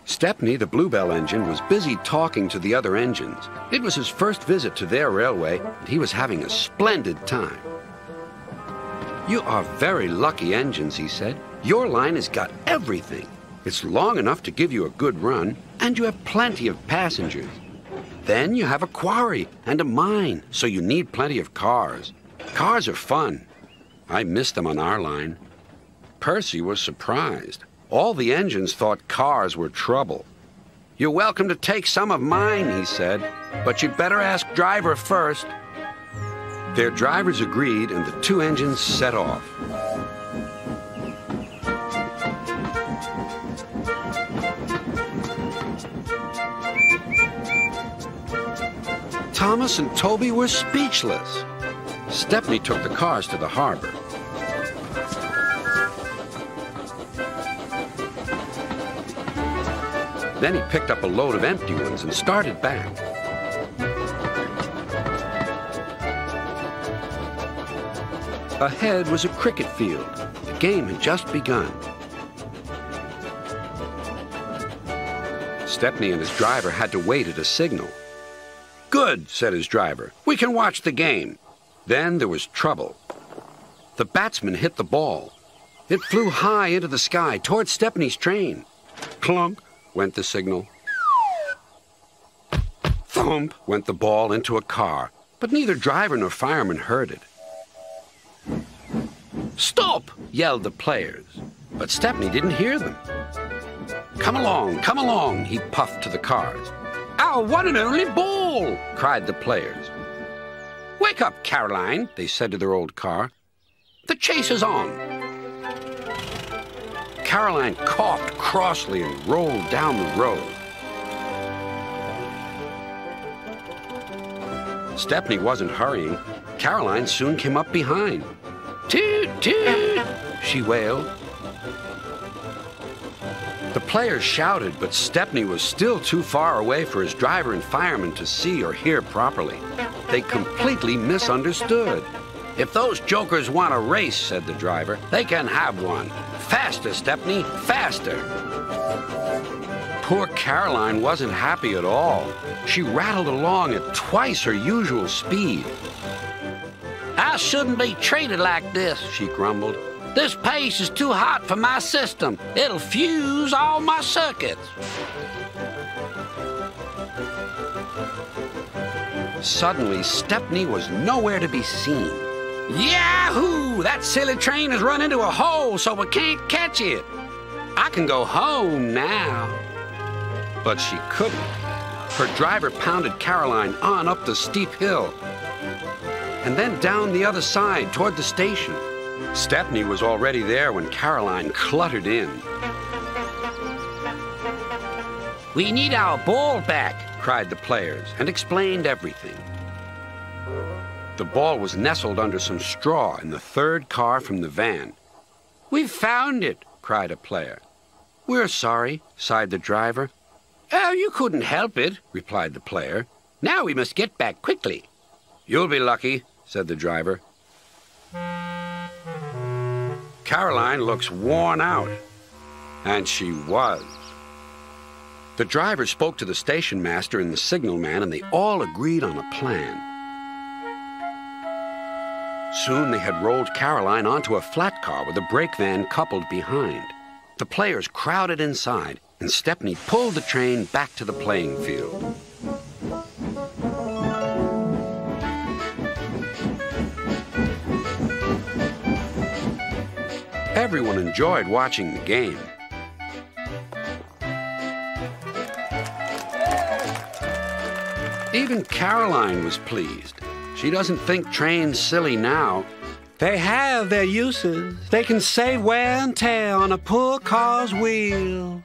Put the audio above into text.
Stepney, the Bluebell engine, was busy talking to the other engines. It was his first visit to their railway, and he was having a splendid time. "You are very lucky engines," he said. "Your line has got everything. It's long enough to give you a good run, and you have plenty of passengers. Then you have a quarry and a mine, so you need plenty of cars. Cars are fun. I miss them on our line." Percy was surprised. All the engines thought cars were trouble. "You're welcome to take some of mine," he said, "but you'd better ask driver first." Their drivers agreed, and the two engines set off. Thomas and Toby were speechless. Stepney took the cars to the harbor. Then he picked up a load of empty ones and started back. Ahead was a cricket field. The game had just begun. Stepney and his driver had to wait at a signal. "Good," said his driver. "We can watch the game." Then there was trouble. The batsman hit the ball. It flew high into the sky toward Stepney's train. Clunk went the signal. Thump went the ball into a car, but neither driver nor fireman heard it. "Stop!" yelled the players, but Stepney didn't hear them. Come along," he puffed to the cars. "Our one and only ball!" cried the players. "Wake up, Caroline," they said to their old car. "The chase is on." Caroline coughed crossly and rolled down the road. Stepney wasn't hurrying. Caroline soon came up behind. "Toot, toot," she wailed. The players shouted, but Stepney was still too far away for his driver and fireman to see or hear properly. They completely misunderstood. "If those jokers want a race," said the driver, "they can have one. Faster, Stepney, faster." Poor Caroline wasn't happy at all. She rattled along at twice her usual speed. "I shouldn't be treated like this," she grumbled. "This pace is too hot for my system. It'll fuse all my circuits." Suddenly, Stepney was nowhere to be seen. "Yahoo! That silly train has run into a hole, so we can't catch it. I can go home now." But she couldn't. Her driver pounded Caroline on up the steep hill and then down the other side toward the station. Stepney was already there when Caroline cluttered in. "We need our ball back," cried the players, and explained everything. The ball was nestled under some straw in the third car from the van. "We've found it," cried a player. "We're sorry," sighed the driver. "Oh, you couldn't help it," replied the player. "Now we must get back quickly." "You'll be lucky," said the driver. Caroline looks worn out. And she was. The driver spoke to the station master and the signalman, and they all agreed on a plan. Soon they had rolled Caroline onto a flat car with a brake van coupled behind. The players crowded inside, and Stepney pulled the train back to the playing field. Everyone enjoyed watching the game. Even Caroline was pleased. She doesn't think trains silly now. They have their uses. They can save wear and tear on a poor car's wheel.